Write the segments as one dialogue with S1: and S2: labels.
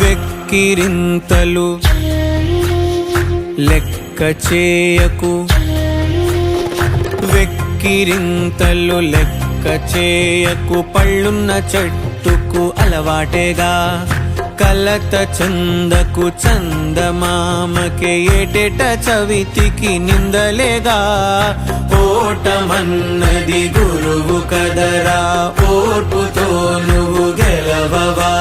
S1: వెక్కిరింతలు లెక్క చేయకు, వెక్కిరింతలు లెక్క చేయకు, పళ్ళున్న చెట్టుకు అలవాటేగా. కలత చందకు చందమామకే ఏటేట చవితికి నిందలేగా. ఓటమన్నది గురువు కదరా, ఓర్పుతో నువ్వు గెలవవా.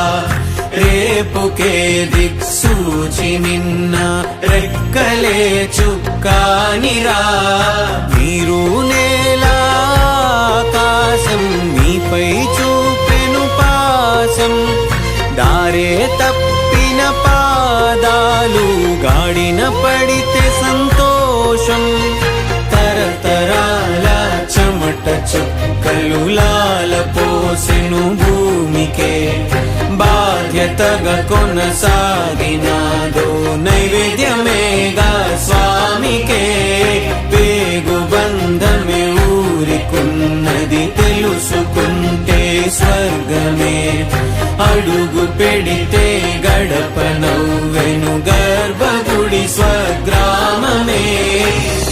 S1: రేపుకే దిక్సూచి నిన్న రెక్కలే చుక్కానిరా. మీరు నేల ఆకాశం మీపై చూపెను పాసం, దారే తప్పిన పాదాలు గాడిన పడితే సంతోషం. తరతరాల చెమట చుక్కలు లాల పోసెను భూమికే, బాధ్యతగా కొనసాగినాదో నైవేద్యమేగా స్వామికే. పేగు బంధమే ఊరికున్నది తెలుసుకుంటే స్వర్గమే, అడుగు పెడితే గడప నవ్వెను గర్భగుడి స్వగ్రామమే.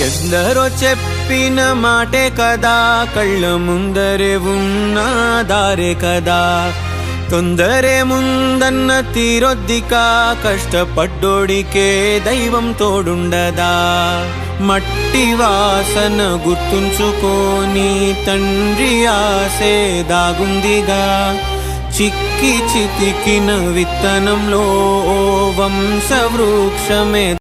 S1: ఎందరో చెప్పిన మాటే కదా, కళ్ళ ముందరే ఉన్న దారే కదా. తొందరే ముందన్న తీరొద్దికా, కష్టపడ్డోడికే దైవం తోడుండదా. మట్టి వాసన గుర్తుంచుకోని తండ్రి ఆసే దాగుందిగా. చిక్కి చితికిన విత్తనంలో వంశవృక్షమే